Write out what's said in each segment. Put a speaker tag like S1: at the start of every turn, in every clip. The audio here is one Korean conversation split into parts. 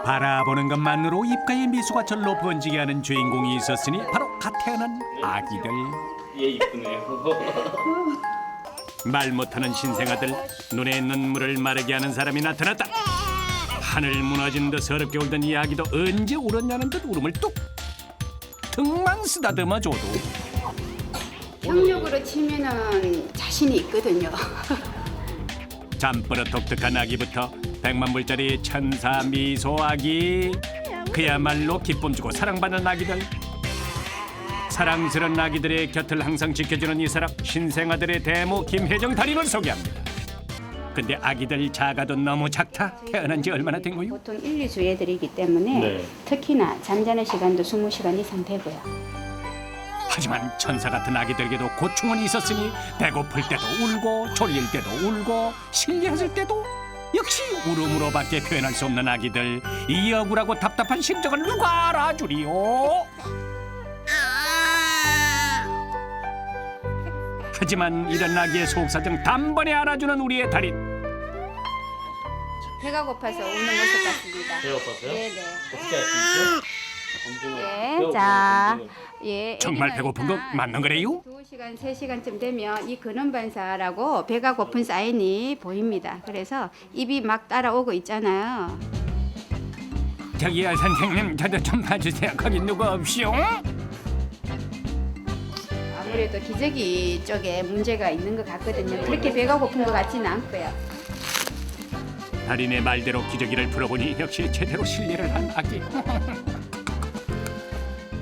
S1: 바라보는 것만으로 입가에 미소가 절로 번지게 하는 주인공이 있었으니 바로 갓 태어난 아기들.
S2: 얘 이쁘네요.
S1: 말 못하는 신생아들, 눈에 눈물을 마르게 하는 사람이 나타났다. 하늘 무너진 듯 서럽게 울던 이 아기도 언제 울었냐는 듯 울음을 뚝 등만 쓰다듬어 줘도
S3: 경력으로 치면은 자신이 있거든요.
S1: 잠버릇 독특한 아기부터 100만 불짜리 천사 미소 아기, 그야말로 기쁨 주고 사랑받는 아기들. 사랑스러운 아기들의 곁을 항상 지켜주는 이 사람, 신생아들의 대모 김혜정 달인을 소개합니다. 근데 아기들 작아도 너무 작다. 태어난 지 얼마나 된 거요?
S3: 보통 1, 2주 애들이기 때문에
S2: 네.
S3: 특히나 잠자는 시간도 20시간 이상 되고요.
S1: 하지만 천사 같은 아기들에게도 고충은 있었으니 배고플 때도 울고 졸릴 때도 울고 실례했을 때도 역시 울음으로밖에 표현할 수 없는 아기들. 이 억울하고 답답한 심정을 누가 알아주리요? 하지만 이런 아기의 속사정 단번에 알아주는 우리의 달인.
S3: 배가 고파서 우는 모습 같습니다.
S2: 배가 고파서요?
S3: 네네.
S2: 어떻게 알 수 있죠? 검증을.
S3: 네, 자,
S2: 검증을.
S3: 예.
S1: 정말
S3: 애기가
S1: 배고픈 거
S3: 일단
S1: 맞는 거래요?
S3: 2시간, 3시간쯤 되면 이 근원반사라고 배가 고픈 사인이 보입니다. 그래서 입이 막 따라오고 있잖아요.
S1: 저기요 선생님, 저도 좀 봐주세요. 거기 누구 없이요?
S3: 아무래도 기저귀 쪽에 문제가 있는 것 같거든요. 그렇게 배가 고픈 것 같지는 않고요.
S1: 달인의 말대로 기저귀를 풀어보니 역시 제대로 실례를 한 아기.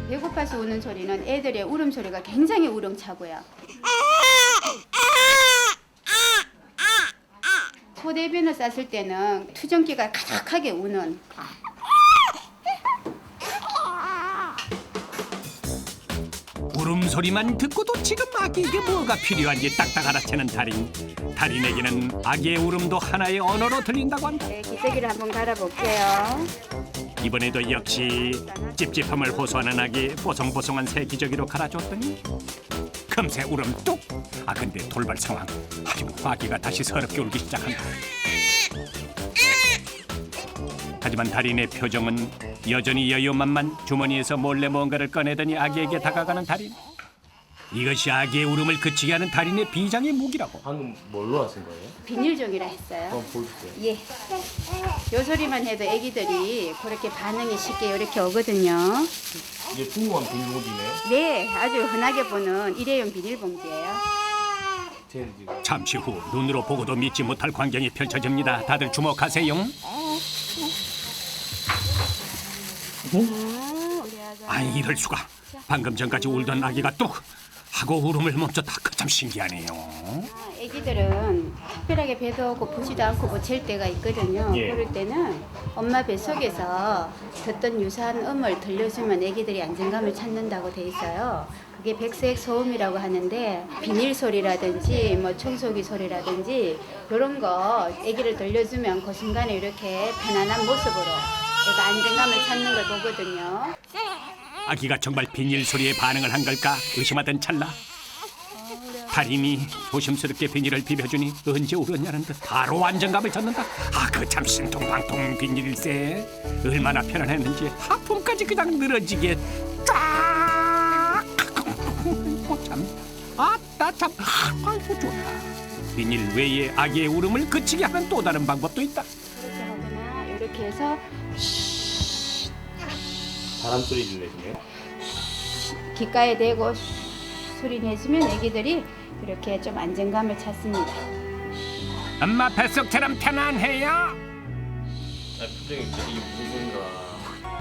S3: 배고파서 우는 소리는 애들의 울음소리가 굉장히 우렁차고요. 소대변을 쌌을 때는 투정기가 가득하게 우는.
S1: 울음소리만 듣고도 지금 아기에게 뭐가 필요한지 딱딱 알아채는 달인. 달인에게는 아기의 울음도 하나의 언어로 들린다고 한다.
S3: 네, 기저귀를 한번 갈아볼게요.
S1: 이번에도 역시 찝찝함을 호소하는 아기, 뽀송뽀송한 새 기저귀로 갈아줬더니 금세 울음 뚝. 아 근데 돌발 상황. 하지만 아기가 다시 서럽게 울기 시작한다. 하지만 달인의 표정은 여전히 여유만만. 주머니에서 몰래 뭔가를 꺼내더니 아기에게 다가가는 달인. 이것이 아기의 울음을 그치게 하는 달인의 비장의 무기라고.
S2: 방금 뭘로 하신 거예요?
S3: 비닐종이라 했어요.
S2: 한번 보여주세요.
S3: 예. 요 소리만 해도 애기들이 그렇게 반응이 쉽게 이렇게 오거든요.
S2: 이게 풍부한 비닐봉지네요.
S3: 네, 아주 흔하게 보는 일회용 비닐봉지예요.
S2: 쟤는 지금
S1: 잠시 후 눈으로 보고도 믿지 못할 광경이 펼쳐집니다. 다들 주목하세요. 아니 이럴 수가. 방금 전까지 울던 아기가 뚝 하고 울음을 멈췄다. 그 참 신기하네요.
S3: 애기들은 특별하게 배도 고프지도 않고 못 챌 때가 있거든요.
S2: 예.
S3: 그럴 때는 엄마 뱃속에서 듣던 유사한 음을 들려주면 애기들이 안정감을 찾는다고 돼 있어요. 그게 백색 소음이라고 하는데 비닐 소리라든지 뭐 청소기 소리라든지 이런 거 애기를 들려주면 그 순간에 이렇게 편안한 모습으로 애가 안정감을 찾는 걸 보거든요.
S1: 아기가 정말 비닐 소리에 반응을 한 걸까 의심하던 찰나 달인이 조심스럽게 비닐을 비벼주니 언제 울었냐는 듯 바로 안정감을 찾는다. 아 그 참 신통방통 비닐일세. 얼마나 편안했는지 하품까지 그냥 늘어지게 쫙. 참 아따 참 아이고 좋다. 비닐 외에 아기의 울음을 그치게 하는 또 다른 방법도 있다.
S3: 이렇게 하거나 이렇게 해서
S2: 바람 소리를 내시네요.
S3: 귓가에 대고 소리 내주면 애기들이 이렇게 좀 안정감을 찾습니다.
S1: 엄마 뱃속처럼 편안해요.
S2: 아 표정이 진짜 이게 무슨 소린가.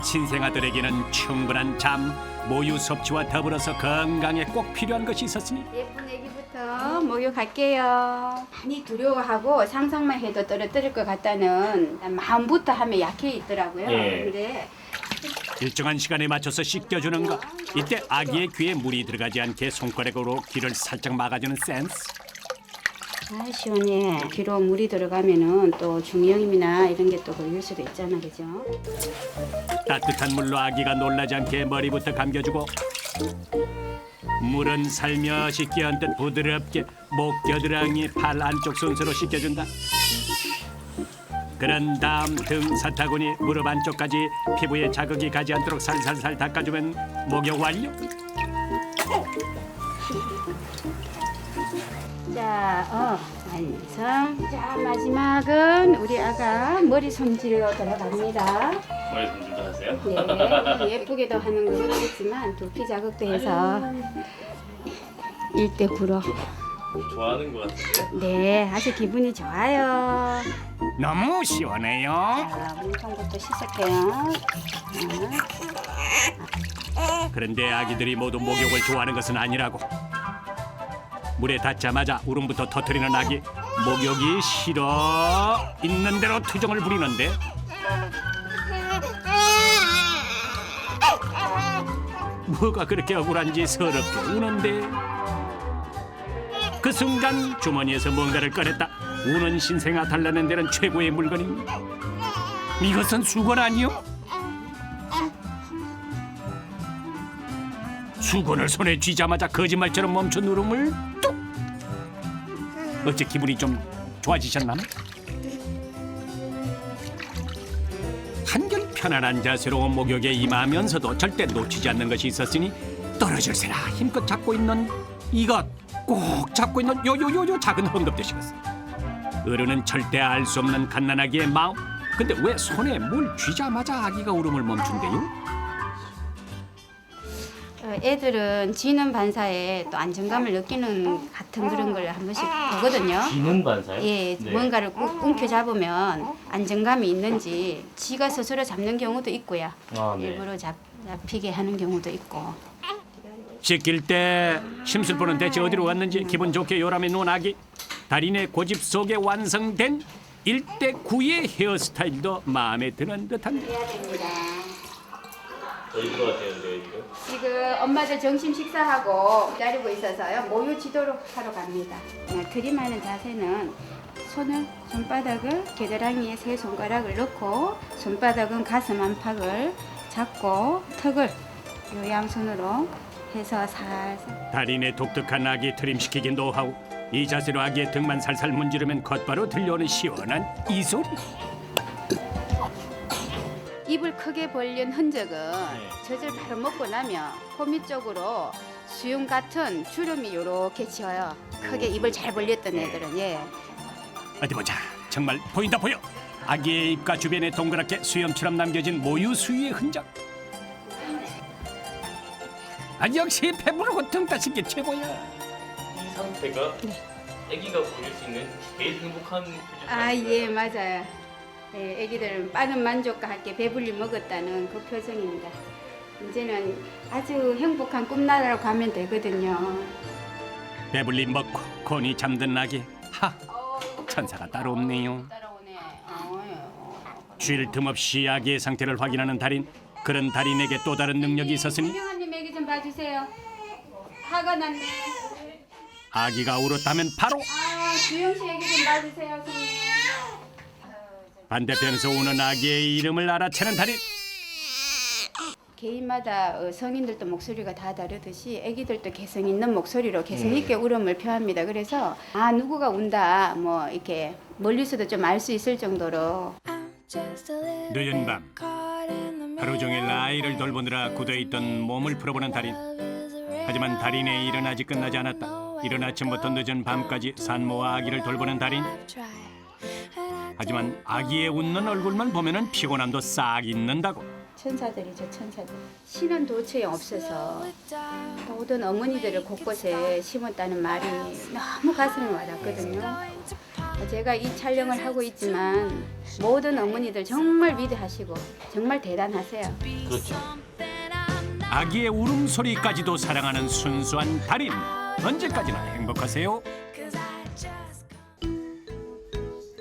S1: 신생아들에게는 충분한 잠, 모유 섭취와 더불어서 건강에 꼭 필요한 것이 있었으니
S3: 예쁜 애기부터 목욕할게요. 많이 두려워하고 상상만 해도 떨어뜨릴 것 같다는 마음부터 하면 약해 있더라고요.
S2: 예.
S3: 근데
S1: 일정한 시간에 맞춰서 씻겨주는 것. 이때 아기의 귀에 물이 들어가지 않게 손가락으로 귀를 살짝 막아주는 센스.
S3: 아 시원해. 귀로 물이 들어가면은 또 중이염이나 이런 게 또 걸릴 수도 있잖아, 그죠?
S1: 따뜻한 물로 아기가 놀라지 않게 머리부터 감겨주고 물은 살며시 끼얹듯 부드럽게 목 겨드랑이 팔 안쪽 순서로 씻겨준다. 그런 다음 등 사타구니 무릎 안쪽까지 피부에 자극이 가지 않도록 살살살 닦아주면 목욕 완료.
S3: 자, 완성. 자, 마지막은 우리 아가 머리 손질로 들어갑니다.
S2: 머리 손질도 하세요?
S3: 네, 예쁘게도 하는 건 있지만 두피 자극도 해서 1대9로.
S2: 좋아하는 것 같은데.
S3: 네, 아주 기분이 좋아요.
S1: 너무 시원해요.
S3: 자, 몸통부터 씻을게요.
S1: 그런데 아기들이 모두 목욕을 좋아하는 것은 아니라고. 물에 닿자마자 울음부터 터뜨리는 아기. 목욕이 싫어 있는 대로 투정을 부리는데 뭐가 그렇게 억울한지 서럽게 우는데 그 순간 주머니에서 뭔가를 꺼냈다. 우는 신생아 달라는 데는 최고의 물건입니다. 이것은 수건 아니요? 수건을 손에 쥐자마자 거짓말처럼 멈춘 울음을 뚝! 어째 기분이 좀 좋아지셨나? 한결 편안한 자세로 목욕에 임하면서도 절대 놓치지 않는 것이 있었으니 떨어질세라 힘껏 잡고 있는 이것 꼭 잡고 있는 요 작은 헝겊대시겠어. 어른은 절대 알 수 없는 갓난아기의 마음. 근데 왜 손에 뭘 쥐자마자 아기가 울음을 멈춘대요?
S3: 애들은 쥐는 반사에 또 안정감을 느끼는 같은 그런 걸 한 번씩 보거든요.
S2: 기능 반사요?
S3: 예,
S2: 네.
S3: 뭔가를 꾹 움켜잡으면 안정감이 있는지 쥐가 스스로 잡는 경우도 있고요.
S2: 아, 네.
S3: 일부러 잡히게 하는 경우도 있고.
S1: 씻길 때 심술보는 대체 어디로 갔는지 기분 좋게 요람에 누운 아기. 달인의 고집 속에 완성된 1대9의 헤어스타일도 마음에 드는 듯합니다.
S3: 해야 됩니다.
S2: 어디로 가세요,
S3: 지금 엄마들 점심 식사하고 기다리고 있어서요. 모유 지도로 하러 갑니다. 트림하는 자세는 손바닥을 겨드랑이에 세 손가락을 넣고 손바닥은 가슴 안팎을 잡고 턱을 요 양손으로 해서 살살.
S1: 달인의 독특한 아기 트림시키기 노하우. 이 자세로 아기의 등만 살살 문지르면 곧바로 들려오는 시원한 이 소리.
S3: 입을 크게 벌린 흔적은 젖을 바로 먹고 나면 코 밑쪽으로 수염 같은 주름이 이렇게 지어요. 크게 입을 잘 벌렸던 애들은 예.
S1: 어디 보자. 정말 보인다 보여. 아기의 입과 주변에 동그랗게 수염처럼 남겨진 모유 수유의 흔적. 역시 배부르고 등 따신 게 최고야.
S2: 이 상태가 아기가 보일 수 있는 제일 행복한 표정.
S3: 예, 맞아요. 예, 애기들은 빠른 만족과 함께 배불리 먹었다는 그 표정입니다. 이제는 아주 행복한 꿈나라로 가면 되거든요.
S1: 배불리 먹고 곤히 잠든 아기. 하, 천사가 따로 없네요.
S3: 따라오네.
S1: 쉴 틈 없이 아기의 상태를 확인하는 달인. 그런 달인에게 또 다른 능력이 있었으니
S3: 유명한님 애기 좀 봐주세요. 화가 났네.
S1: 아기가 울었다면 바로
S3: 주영 씨 애기 좀 봐주세요, 선생님.
S1: 반대편에서 우는 아기의 이름을 알아채는 달인.
S3: 개인마다 성인들도 목소리가 다 다르듯이 아기들도 개성 있는 목소리로 개성 있게 울음을 표합니다. 그래서 누구가 운다 뭐 이렇게 멀리서도 좀 알 수 있을 정도로.
S1: 늦은 밤 하루 종일 아이를 돌보느라 굳어있던 몸을 풀어보는 달인. 하지만 달인의 일은 아직 끝나지 않았다. 이른 아침부터 늦은 밤까지 산모와 아기를 돌보는 달인. 하지만 아기의 웃는 얼굴만 보면은 피곤함도 싹 잊는다고.
S3: 천사들이죠, 천사들. 신은 도처에 없어서 모든 어머니들을 곳곳에 심었다는 말이 너무 가슴에 와닿거든요. 제가 이 촬영을 하고 있지만 모든 어머니들 정말 위대하시고 정말 대단하세요.
S2: 그렇죠.
S1: 아기의 울음소리까지도 사랑하는 순수한 달인. 언제까지나 행복하세요.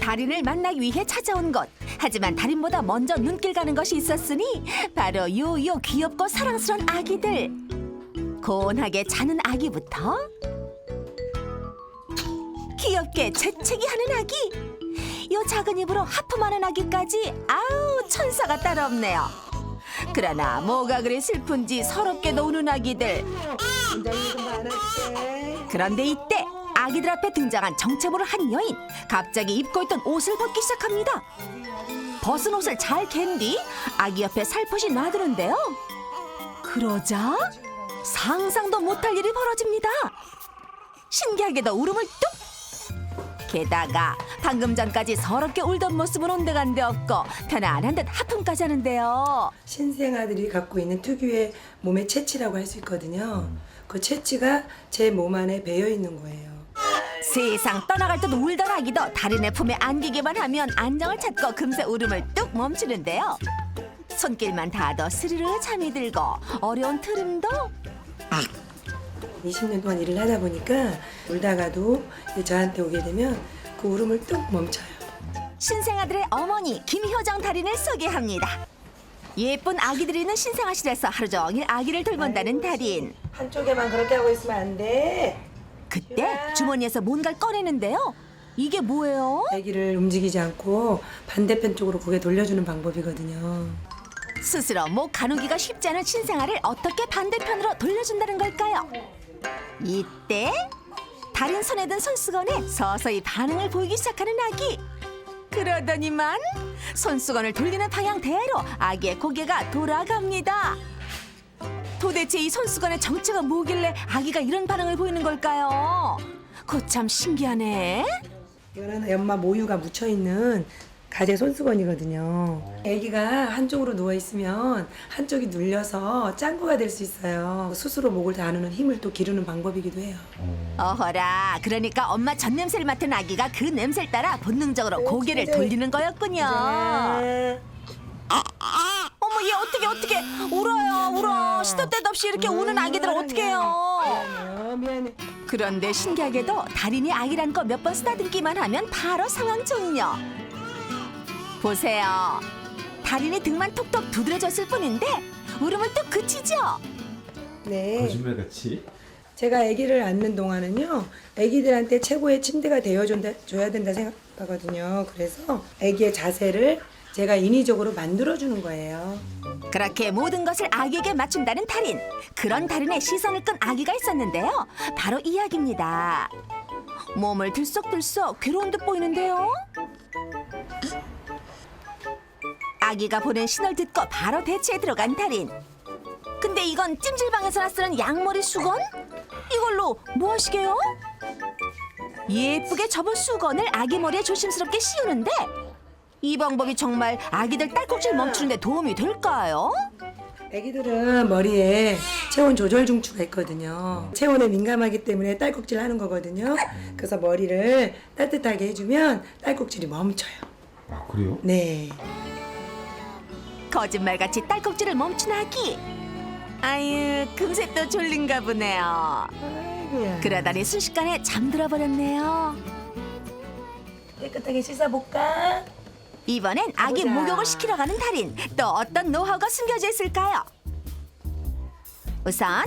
S4: 달인을 만나기 위해 찾아온 것. 하지만 달인보다 먼저 눈길 가는 것이 있었으니 바로 요요 귀엽고 사랑스러운 아기들. 고운하게 자는 아기부터 귀엽게 재채기 하는 아기, 요 작은 입으로 하품하는 아기까지 아우 천사가 따로 없네요. 그러나 뭐가 그리 슬픈지 서럽게도 우는 아기들. 그런데 이때 아기들 앞에 등장한 정체모를 한 여인. 갑자기 입고 있던 옷을 벗기 시작합니다. 벗은 옷을 잘 갠 뒤 아기 옆에 살포시 놔두는데요. 그러자 상상도 못할 일이 벌어집니다. 신기하게도 울음을 뚝! 게다가 방금 전까지 서럽게 울던 모습은 온데간데 없고 편안한 듯 하품까지 하는데요.
S5: 신생아들이 갖고 있는 특유의 몸의 체취라고 할 수 있거든요. 그 체취가 제 몸 안에 배어 있는 거예요.
S4: 세상 떠나갈 듯 울던 아기도 달인의 품에 안기기만 하면 안정을 찾고 금세 울음을 뚝 멈추는데요. 손길만 닿아도 스르르 잠이 들고 어려운 트림도
S5: 20년 동안 일을 하다 보니까 울다가도 저한테 오게 되면 그 울음을 뚝 멈춰요.
S4: 신생아들의 어머니 김효정 달인을 소개합니다. 예쁜 아기들이 있는 신생아실에서 하루 종일 아기를 돌본다는 달인.
S5: 한쪽에만 그렇게 하고 있으면 안 돼.
S4: 그때 주머니에서 뭔가를 꺼내는데요. 이게 뭐예요?
S5: 아기를 움직이지 않고 반대편 쪽으로 고개 돌려주는 방법이거든요.
S4: 스스로 목 가누기가 쉽지 않은 신생아를 어떻게 반대편으로 돌려준다는 걸까요? 이때 달인 손에 든 손수건에 서서히 반응을 보이기 시작하는 아기. 그러더니만 손수건을 돌리는 방향대로 아기의 고개가 돌아갑니다. 도대체 이 손수건의 정체가 뭐길래 아기가 이런 반응을 보이는 걸까요? 거참 신기하네.
S5: 이거는 엄마 모유가 묻혀있는 가재 손수건이거든요. 아기가 한쪽으로 누워있으면 한쪽이 눌려서 짱구가 될 수 있어요. 스스로 목을 다루는 힘을 또 기르는 방법이기도 해요.
S4: 어허라, 그러니까 엄마 젖 냄새를 맡은 아기가 그 냄새를 따라 본능적으로 고개를 돌리는 거였군요. 어머, 얘 어떻게 울어. 시도 때도 없이 이렇게 우는 아기들 어떡해요.
S5: 미안해.
S4: 그런데 신기하게도 달인이 아기란 거 몇 번 쓰다듬기만 하면 바로 상황 종료. 보세요. 달인이 등만 톡톡 두드려줬을 뿐인데 울음을 뚝 그치죠.
S5: 네.
S6: 거짓말같이?
S5: 제가 아기를 안는 동안은요, 아기들한테 최고의 침대가 되어줘야 된다 생각하거든요. 그래서 아기의 자세를 제가 인위적으로 만들어주는 거예요.
S4: 그렇게 모든 것을 아기에게 맞춘다는 달인. 그런 달인의 시선을 끈 아기가 있었는데요. 바로 이 아기입니다. 몸을 들썩들썩 괴로운 듯 보이는데요. 아기가 보낸 신호를 듣고 바로 대치에 들어간 달인. 근데 이건 찜질방에서나 쓰는 양머리 수건? 이걸로 뭐 하시게요? 예쁘게 접은 수건을 아기 머리에 조심스럽게 씌우는데 이 방법이 정말 아기들 딸꾹질 멈추는 데 도움이 될까요?
S5: 아기들은 머리에 체온 조절 중추가 있거든요. 체온에 민감하기 때문에 딸꾹질 하는 거거든요. 그래서 머리를 따뜻하게 해주면 딸꾹질이 멈춰요.
S6: 아 그래요?
S5: 네.
S4: 거짓말같이 딸꾹질을 멈춘 아기. 아유, 금세 또 졸린가 보네요.
S5: 아이고야.
S4: 그러다니 순식간에 잠들어 버렸네요.
S5: 깨끗하게 씻어볼까?
S4: 이번엔 아기
S5: 가보자.
S4: 목욕을 시키러 가는 달인. 또 어떤 노하우가 숨겨져 있을까요? 우선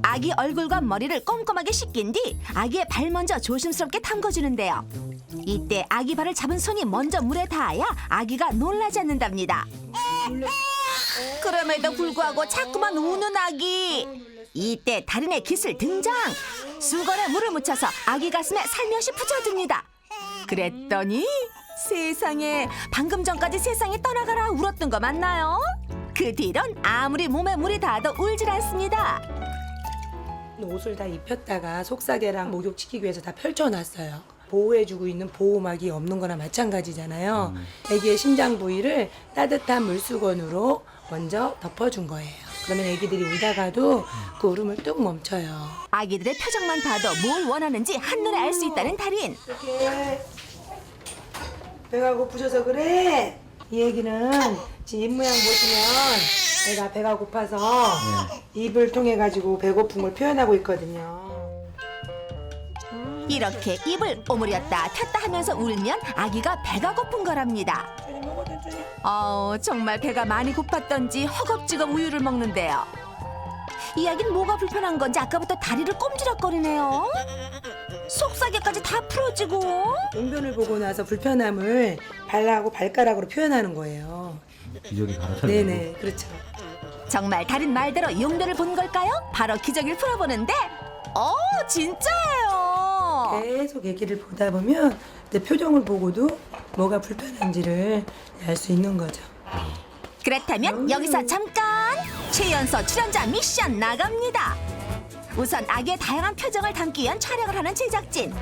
S4: 아기 얼굴과 머리를 꼼꼼하게 씻긴 뒤 아기의 발 먼저 조심스럽게 담궈주는데요. 이때 아기 발을 잡은 손이 먼저 물에 닿아야 아기가 놀라지 않는답니다. 그럼에도 불구하고 자꾸만 우는 아기. 이때 달인의 기술 등장. 수건에 물을 묻혀서 아기 가슴에 살며시 붙여줍니다. 그랬더니 세상에, 방금 전까지 세상에 떠나가라 울었던 거 맞나요? 그 뒤론 아무리 몸에 물이 닿아도 울질 않습니다.
S5: 옷을 다 입혔다가 속삭여랑 목욕시키기 위해서 다 펼쳐놨어요. 보호해주고 있는 보호막이 없는 거나 마찬가지잖아요. 아기의 심장 부위를 따뜻한 물수건으로 먼저 덮어준 거예요. 그러면 아기들이 울다가도 그 울음을 뚝 멈춰요.
S4: 아기들의 표정만 봐도 뭘 원하는지 한눈에 알 수 있다는 달인.
S5: 이렇게 배가 고프셔서 그래. 이 얘기는 지금 입 모양 보시면 내가 배가 고파서 입을 통해 가지고 배고픔을 표현하고 있거든요.
S4: 이렇게 입을 오므렸다 폈다 하면서 울면 아기가 배가 고픈 거랍니다. 정말 배가 많이 고팠던지 허겁지겁 우유를 먹는데요. 이 아기는 뭐가 불편한 건지 아까부터 다리를 꼼지락거리네요. 속삭여까지 다 풀어지고.
S5: 용변을 보고 나서 불편함을 발하고 발가락으로 표현하는 거예요.
S6: 기저귀 갈아타는
S5: 네네, 그렇죠.
S4: 정말 달인 말대로 용변을 본 걸까요? 바로 기저귀를 풀어보는데 진짜예요.
S5: 계속 애기를 보다 보면 내 표정을 보고도 뭐가 불편한지를 알 수 있는 거죠.
S4: 그렇다면 여기서 잠깐 최연소 출연자 미션 나갑니다. 우선 아기의 다양한 표정을 담기 위한 촬영을 하는 제작진.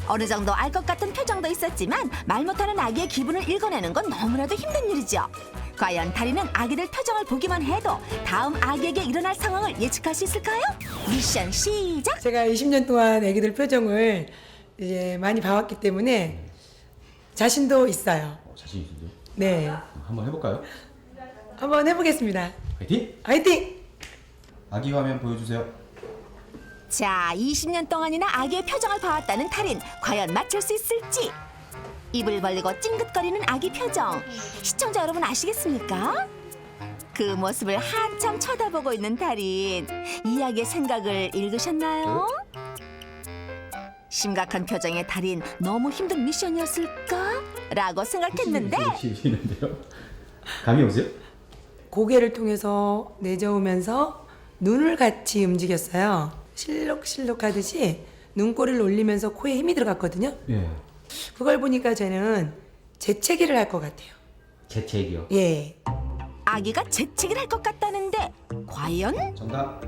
S4: 어느 정도 알 것 같은 표정도 있었지만 말 못하는 아기의 기분을 읽어내는 건 너무나도 힘든 일이죠. 과연 다리는 아기들 표정을 보기만 해도 다음 아기에게 일어날 상황을 예측할 수 있을까요? 미션 시작!
S5: 제가 20년 동안 애기들 표정을 이제 많이 봐왔기 때문에 자신도 있어요.
S6: 자신 있으세요?
S5: 네,
S6: 한번 해볼까요?
S5: 한번 해보겠습니다.
S6: 화이팅!
S5: 화이팅!
S6: 아기 화면 보여주세요.
S4: 자, 20년 동안이나 아기의 표정을 봐왔다는 달인. 과연 맞출 수 있을지? 입을 벌리고 찡긋거리는 아기 표정. 시청자 여러분 아시겠습니까? 그 모습을 한참 쳐다보고 있는 달인. 이야기의 생각을 읽으셨나요? 심각한 표정의 달인. 너무 힘든 미션이었을까? 라고 생각했는데
S6: 시는데요. 감이 오세요?
S5: 고개를 통해서 내저으면서 눈을 같이 움직였어요. 실룩실룩 하듯이 눈꼬리를 올리면서 코에 힘이 들어갔거든요.
S6: 예.
S5: 그걸 보니까 저는 재채기를 할 것 같아요.
S6: 재채기요.
S5: 예.
S4: 아기가 재채기를 할 것 같다는데 과연?
S6: 정답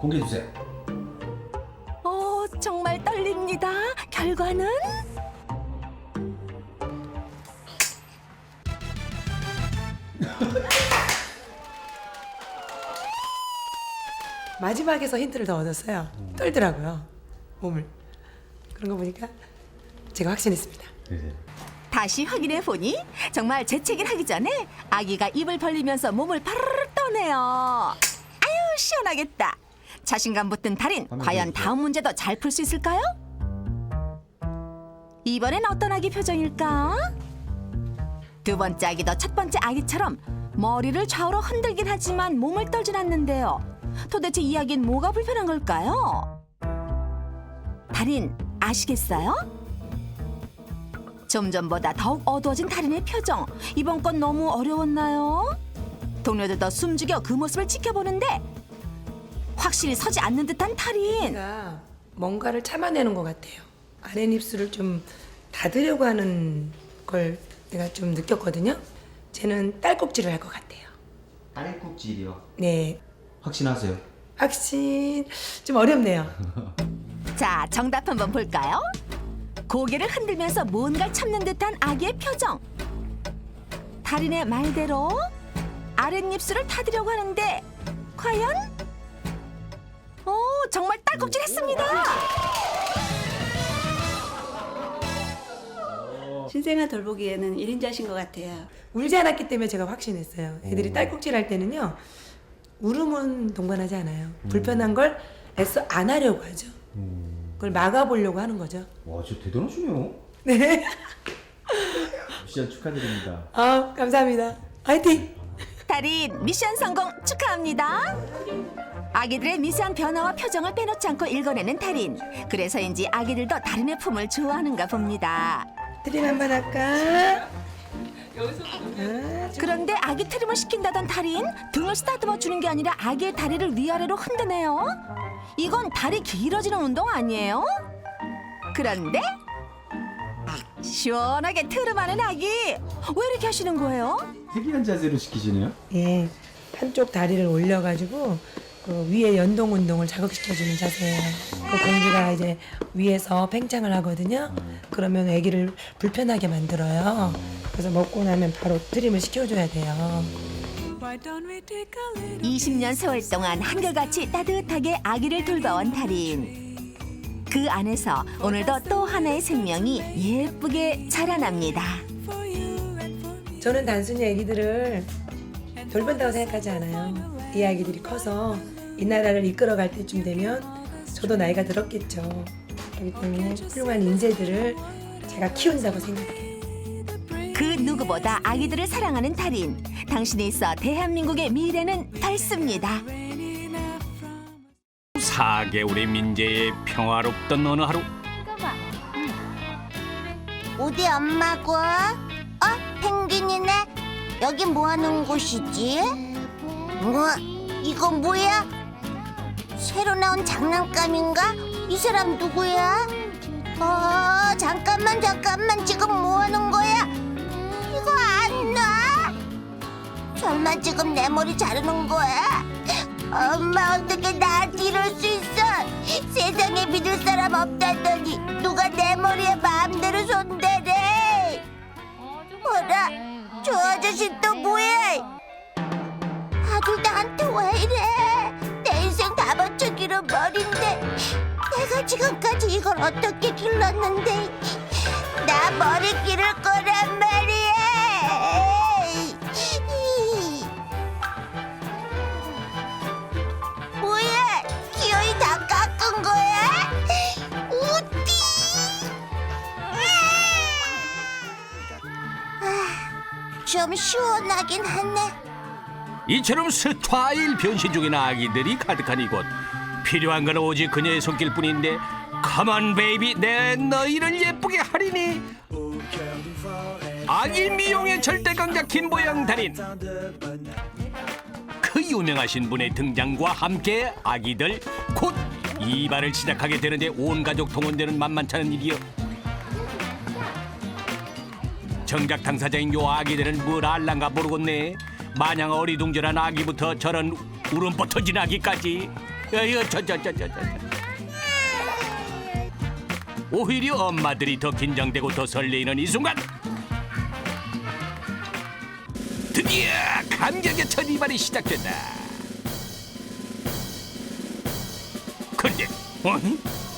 S6: 공개해 주세요.
S4: 정말 떨립니다. 결과는?
S5: 마지막에서 힌트를 더 얻었어요. 떨더라고요. 몸을. 그런 거 보니까 제가 확신했습니다.
S6: 네.
S4: 다시 확인해 보니 정말 재채기를 하기 전에 아기가 입을 벌리면서 몸을 파르르 떠네요. 아유 시원하겠다. 자신감 붙은 달인. 과연 다음 문제도 잘 풀 수 있을까요? 이번엔 어떤 아기 표정일까? 두 번째 아기도 첫 번째 아기처럼 머리를 좌우로 흔들긴 하지만 몸을 떨진 않는데요. 도대체 이 아기는 뭐가 불편한 걸까요? 달인 아시겠어요? 좀 전보다 더욱 어두워진 달인의 표정. 이번 건 너무 어려웠나요? 동료들도 숨죽여 그 모습을 지켜보는데 확실히 서지 않는 듯한 달인.
S5: 제가 뭔가를 참아내는 것 같아요. 아랫입술을 좀 닫으려고 하는 걸 내가 좀 느꼈거든요. 쟤는 딸꾹질을 할 것 같아요.
S6: 딸꾹질이요.
S5: 네.
S6: 확신하세요?
S5: 확신 좀 어렵네요.
S4: 자, 정답 한번 볼까요? 고개를 흔들면서 뭔가를 참는 듯한 아기의 표정. 달인의 말대로 아랫입술을 닫으려고 하는데 과연? 정말 딸꾹질했습니다.
S7: 신생아 돌보기에는 1인자신 것 같아요.
S5: 울지 않았기 때문에 제가 확신했어요. 애들이 딸꾹질 할 때는요. 울음은 동반하지 않아요. 불편한 걸 애써 안 하려고 하죠. 그걸 막아보려고 하는 거죠.
S6: 와, 진짜 대단하시네요.
S5: 네.
S6: 미션 축하드립니다.
S5: 감사합니다. 화이팅!
S4: 달인 미션 성공 축하합니다. 아기들의 미세한 변화와 표정을 빼놓지 않고 읽어내는 달인. 그래서인지 아기들도 달인의 품을 좋아하는가 봅니다.
S5: 트림 한번 할까?
S4: 그런데 아기 트림을 시킨다던 달인 등을 쓰다듬어 주는 게 아니라 아기의 다리를 위아래로 흔드네요. 이건 다리 길어지는 운동 아니에요? 그런데 시원하게 트름하는 아기. 왜 이렇게 하시는 거예요?
S6: 특이한 자세로 시키시네요.
S5: 예. 한쪽 다리를 올려가지고 그 위에 연동 운동을 자극시켜주는 자세예요. 그 공기가 이제 위에서 팽창을 하거든요. 그러면 아기를 불편하게 만들어요. 그래서 먹고 나면 바로 트림을 시켜줘야 돼요.
S4: 20년 세월 동안 한결같이 따뜻하게 아기를 돌봐온 달인. 그 안에서 오늘도 또 하나의 생명이 예쁘게 자라납니다.
S5: 저는 단순히 아기들을 돌본다고 생각하지 않아요. 이 아기들이 커서 이 나라를 이끌어갈 때쯤 되면 저도 나이가 들었겠죠. 그렇기 때문에 훌륭한 인재들을 제가 키운다고 생각해요.
S4: 그 누구보다 아기들을 사랑하는 달인. 당신이 있어 대한민국의 미래는 밝습니다.
S1: 4개월의 민재의 평화롭던 어느 하루
S8: 어디 엄마고? 펭귄이네? 여기 뭐 하는 곳이지? 이건 뭐야? 새로 나온 장난감인가? 이 사람 누구야? 잠깐만 지금 뭐 하는 거야? 이거 안 놔? 설마 지금 내 머리 자르는 거야? 엄마 어떻게 나한테 이럴 수 있어? 세상에 믿을 사람 없다더니 누가 내 머리에 마음대로 손대래? 뭐라? 저 아저씨 또 뭐야? 다들 나한테 왜 이래? 내 인생 다 바쳐기로 머리인데 내가 지금까지 이걸 어떻게 길렀는데 나 머리 기를 거란 말이야. 뭐야? 기어이 다 깎은 거야? 우띠! 좀 시원하긴 하네.
S1: 이처럼 스타일 변신 중인 아기들이 가득한 이곳. 필요한 건 오직 그녀의 손길뿐인데 가만 베이비 내 너희를 예쁘게 하리니. 아기 미용의 절대 강자 김보영 달인. 그 유명하신 분의 등장과 함께 아기들 곧 이발을 시작하게 되는데 온 가족 동원되는 만만찮은 일이요. 정작 당사자인 요 아기들은 뭘 알란가 모르겠네. 마냥 어리둥절한 아기부터 저런 울음보 터진 아기까지. 오히려 엄마들이 더 긴장되고 더 설레이는 이 순간 드디어 감격의 첫 이발이 시작된다. 그런데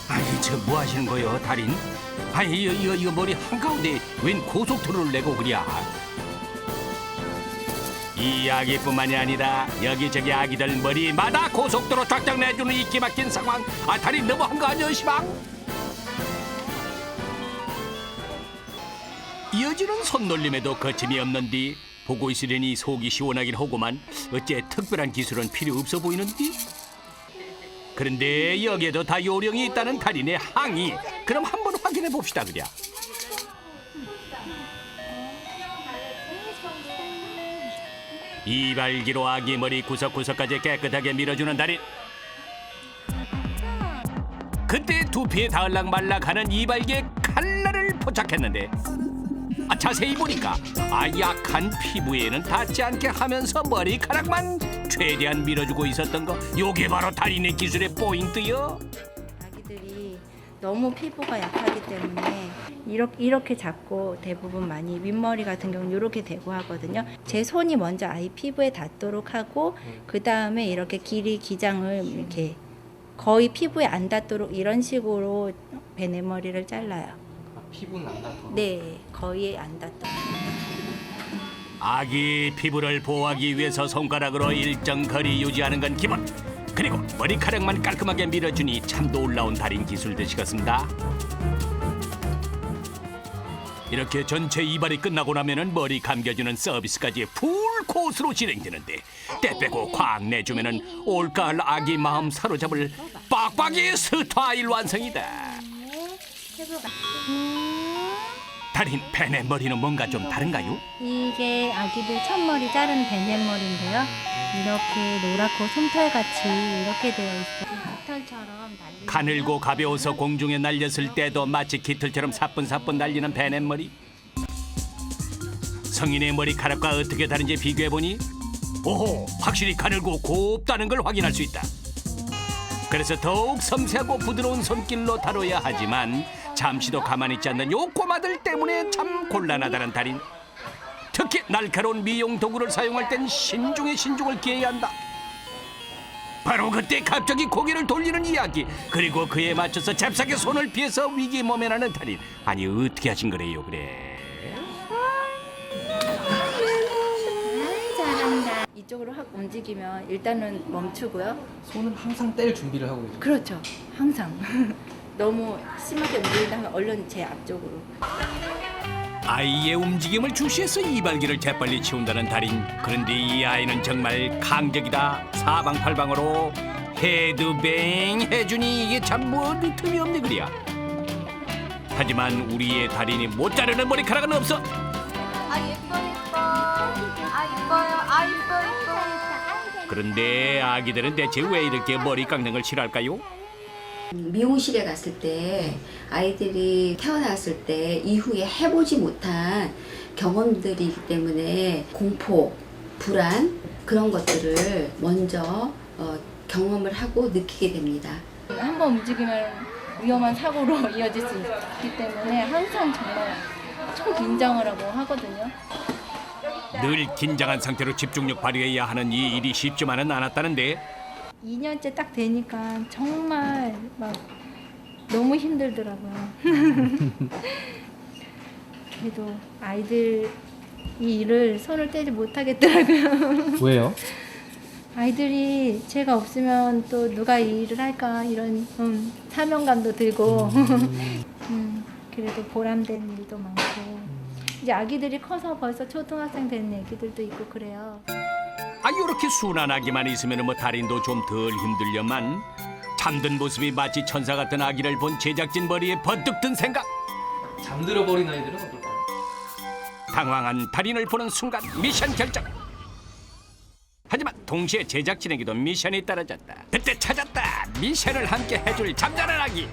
S1: 아니 저 뭐 하시는 거요 달인? 아니 이거 머리 한가운데 웬 고속도로를 내고 그랴? 이 아기뿐만이 아니라 여기저기 아기들 머리마다 고속도로 쫙쫙 내주는 이 기막힌 상황. 아 달인 너무한 거 아니야 시방? 이어지는 손놀림에도 거침이 없는디 보고 있으려니 속이 시원하긴 하고만 어째 특별한 기술은 필요 없어 보이는디? 그런데 여기에도 다 요령이 있다는 달인의 항의. 그럼 한번 확인해 봅시다 그랴. 이발기로 아기 머리 구석구석까지 깨끗하게 밀어주는 달인. 그때 두피에 닿을락말락하는 이발기의 칼날을 포착했는데 자세히 보니까 약한 피부에는 닿지 않게 하면서 머리카락만 최대한 밀어주고 있었던 거. 요게 바로 달인의 기술의 포인트요.
S9: 아기들이 너무 피부가 약하기 때문에 이렇게 잡고 대부분 많이 윗머리 같은 경우는 이렇게 대고 하거든요. 제 손이 먼저 아이 피부에 닿도록 하고 그 다음에 이렇게 길이 기장을 이렇게 거의 피부에 안 닿도록 이런 식으로 베네머리를 잘라요.
S2: 피부는 안 닿고.
S9: 네, 거의 안 닿도록.
S1: 아기 피부를 보호하기 위해서 손가락으로 일정 거리 유지하는 건 기본. 그리고 머리카락만 깔끔하게 밀어주니 참 놀라운 달인 기술 되시겠습니다. 이렇게 전체 이발이 끝나고 나면은 머리 감겨주는 서비스까지 풀코스로 진행되는데 때 빼고 콱 내주면은 올가을 아기 마음 사로잡을 빡빡이 스타일 완성이다. 달인 팬의 머리는 뭔가 좀 다른가요?
S9: 이게 아기들 첫머리 자른 베넷머리인데요. 이렇게 노랗고 솜털같이 이렇게 되어 있어요. 깃털처럼 날리는
S1: 가늘고 가벼워서 공중에 날렸을 때도 마치 깃털처럼 사뿐사뿐 날리는 베넷머리. 성인의 머리카락과 어떻게 다른지 비교해보니 오호, 확실히 가늘고 곱다는 걸 확인할 수 있다. 그래서 더욱 섬세하고 부드러운 손길로 다뤄야 하지만 잠시도 가만히 있지 않는 요 꼬마들 때문에 참 곤란하다는 달인. 특히 날카로운 미용 도구를 사용할 땐 신중에 신중을 기해야 한다. 바로 그때 갑자기 고개를 돌리는 이야기. 그리고 그에 맞춰서 잽싸게 손을 피해서 위기 모면하는 달인. 아니 어떻게 하신 거래요 그래?
S9: 잘한다. 이쪽으로 확 움직이면 일단은 멈추고요.
S2: 손은 항상 뗄 준비를 하고 있어요.
S9: 그렇죠. 항상. 너무 심하게 움직이다가 얼른 제 앞쪽으로.
S1: 아이의 움직임을 주시해서 이발기를 재빨리 치운다는 달인. 그런데 이 아이는 정말 강적이다. 사방팔방으로 헤드뱅 해주니 이게 참 뭐든 틈이 없네 그랴. 하지만 우리의 달인이 못 자르는 머리카락은 없어. 그런데 아기들은 대체 왜 이렇게 머리 깎는 걸 싫어할까요?
S10: 미용실에 갔을 때 아이들이 태어났을 때 이후에 해보지 못한 경험들이기 때문에 공포, 불안 그런 것들을 먼저 경험을 하고 느끼게 됩니다.
S9: 한번 움직이면 위험한 사고로 이어질 수 있기 때문에 항상 정말 초긴장을 하고 하거든요.
S1: 늘 긴장한 상태로 집중력 발휘해야 하는 이 일이 쉽지만은 않았다는데
S9: 2년째 딱 되니까 정말 막 너무 힘들더라고요. 그래도 아이들 이 일을 손을 떼지 못하겠더라고요.
S2: 왜요?
S9: 아이들이 제가 없으면 또 누가 이 일을 할까 이런 사명감도 들고 그래도 보람된 일도 많고 이제 아기들이 커서 벌써 초등학생 된 애기들도 있고 그래요.
S1: 이렇게 순한 아기만 있으면 뭐 달인도 좀 덜 힘들려만 잠든 모습이 마치 천사 같은 아기를 본 제작진 머리에 번뜩 든 생각.
S2: 잠들어 버린 아이들은 어떨까요?
S1: 당황한 달인을 보는 순간 미션 결정. 하지만 동시에 제작진에게도 미션이 떨어졌다. 그때 찾았다. 미션을 함께 해줄 잠자는 아기.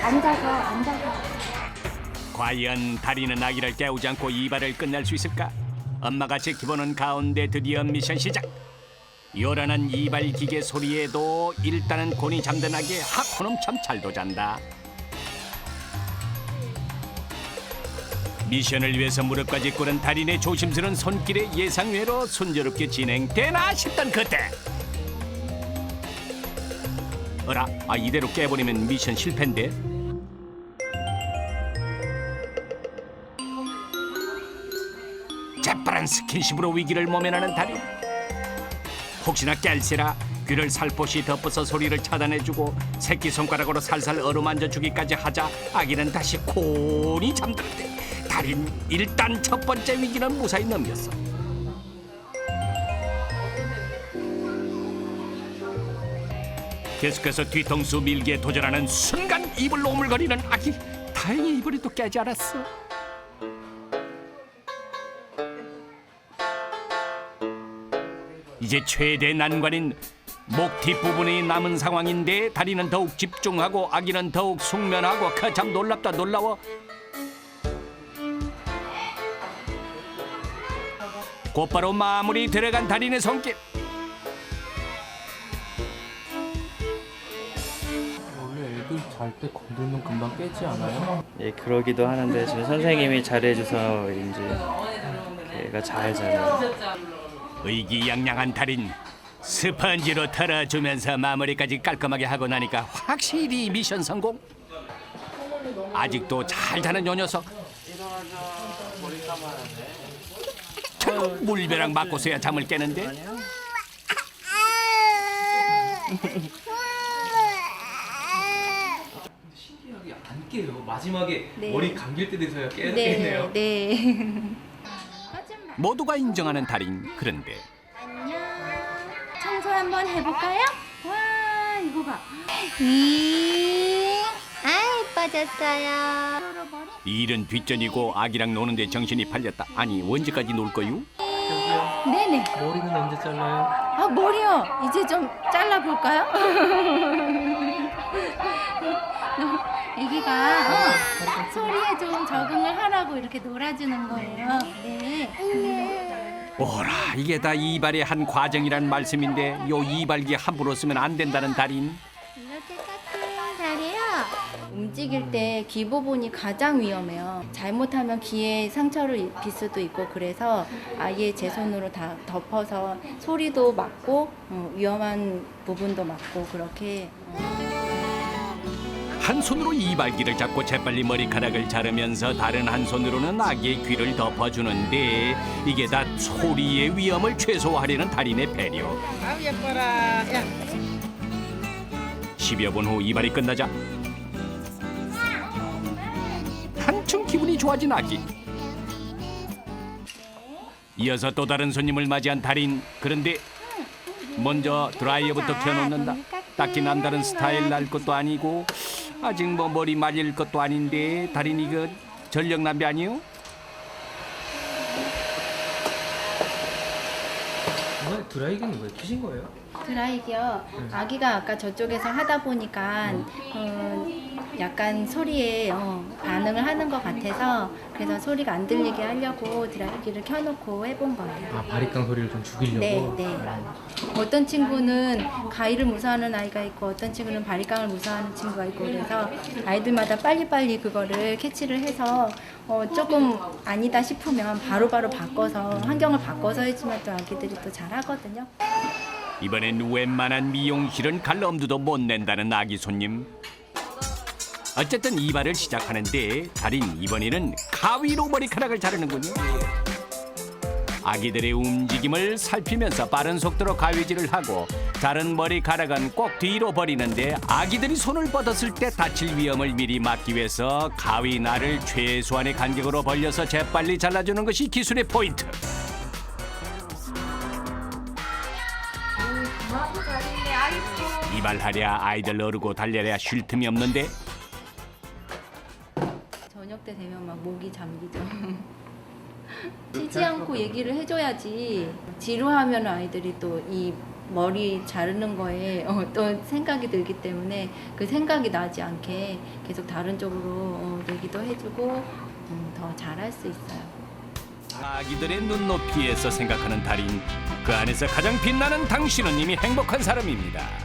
S9: 앉아서.
S1: 과연 달인은 아기를 깨우지 않고 이발을 끝낼 수 있을까? 엄마가 지켜보는 가운데 드디어 미션 시작. 요란한 이발 기계 소리에도 일단은 곤히 잠든 아기 하코는 참 잘도 잔다. 미션을 위해서 무릎까지 꿇은 달인의 조심스러운 손길에 예상외로 순조롭게 진행되나 싶던 그때 어라? 이대로 깨버리면 미션 실패인데? 재빠른 스킨십으로 위기를 모면하는 달인. 혹시나 깰세라 귀를 살포시 덮어서 소리를 차단해주고 새끼손가락으로 살살 어루만져주기까지 하자 아기는 다시 곤히 잠들었대. 달인 일단 첫 번째 위기는 무사히 넘겼어. 계속해서 뒤통수 밀기에 도전하는 순간 입을 오물거리는 아기. 다행히 이불이 또 깨지 않았어. 이제 최대 난관인 목 뒷부분이 남은 상황인데 다리는 더욱 집중하고 아기는 더욱 숙면하고 참 놀랍다 놀라워. 곧바로 마무리 들어간 달인의 손길.
S2: 원래 애들 잘 때 건들면 금방 깨지 않아요?
S11: 예, 그러기도 하는데 지금 선생님이 잘해줘서인지 얘가 잘 자요.
S1: 의기양양한 달인. 스펀지로 털어주면서 마무리까지 깔끔하게 하고 나니까 확실히 미션 성공. 아직도 잘 자는 요 녀석. 결국 물벼락 맞고서야 잠을 깨는데.
S2: 신기하게 안 깨요. 마지막에
S9: 네.
S2: 머리 감길 때 돼서야 깨네요.
S9: 네.
S1: 모두가 인정하는 달인. 그런데
S9: 안녕. 청소 한번 해볼까요? 와, 이거 봐.
S8: 이뻐졌어요.
S1: 이 일은 뒷전이고 아기랑 노는데 정신이 팔렸다. 아니 언제까지 놀 거유?
S9: 네네.
S2: 머리는 언제 잘라요?
S9: 머리요. 이제 좀 잘라볼까요? 애기가 소리에 좀 적응을 하라고 이렇게 놀아주는 거예요. 네.
S1: 오라 이게 다 이발의 한 과정이란 말씀인데 요 이발기 함부로 쓰면 안 된다는 달인.
S8: 이렇게 깎으면 잘해요.
S9: 움직일 때 귀 부분이 가장 위험해요. 잘못하면 귀에 상처를 입힐 수도 있고 그래서 아예 제 손으로 다 덮어서 소리도 막고 위험한 부분도 막고 그렇게.
S1: 한 손으로 이발기를 잡고 재빨리 머리카락을 자르면서 다른 한 손으로는 아기의 귀를 덮어주는데 이게 다 소리의 위험을 최소화하려는 달인의 배려.
S12: 아우 예뻐라. 야.
S1: 10여 분 후 이발이 끝나자 한층 기분이 좋아진 아기. 이어서 또 다른 손님을 맞이한 달인. 그런데 먼저 드라이어부터 켜놓는다. 딱히 남다른 스타일 날 것도 아니고 아직 뭐 머리 말릴 것도 아닌데 달인 이거 전력 낭비 아니요?
S2: 정말 드라이기는 왜 키신 거예요?
S9: 드라이기요. 아기가 아까 저쪽에서 하다 보니까 약간 소리에 반응을 하는 것 같아서 그래서 소리가 안 들리게 하려고 드라이기를 켜놓고 해본 거예요.
S2: 아, 바리깡 소리를 좀 죽이려고?
S9: 네. 어떤 친구는 가위를 무서워하는 아이가 있고 어떤 친구는 바리깡을 무서워하는 친구가 있고 그래서 아이들마다 빨리빨리 그거를 캐치를 해서 조금 아니다 싶으면 바로바로 바꿔서 환경을 바꿔서 해주면 또 아기들이 또 잘하거든요.
S1: 이번엔 웬만한 미용실은 갈 엄두도 못 낸다는 아기 손님. 어쨌든 이발을 시작하는데 달인 이번에는 가위로 머리카락을 자르는군요. 아기들의 움직임을 살피면서 빠른 속도로 가위질을 하고 자른 머리카락은 꼭 뒤로 버리는데 아기들이 손을 뻗었을 때 다칠 위험을 미리 막기 위해서 가위날을 최소한의 간격으로 벌려서 재빨리 잘라주는 것이 기술의 포인트. 이발하랴 아이들 어르고 달려야 쉴 틈이 없는데
S9: 저녁 때 되면 막 목이 잠기죠. 쉬지 않고 얘기를 해줘야지. 지루하면 아이들이 또 이 머리 자르는 거에 또 생각이 들기 때문에 그 생각이 나지 않게 계속 다른 쪽으로 얘기도 해주고 더 잘할 수 있어요.
S1: 아기들의 눈높이에서 생각하는 달인, 그 안에서 가장 빛나는 당신은 이미 행복한 사람입니다.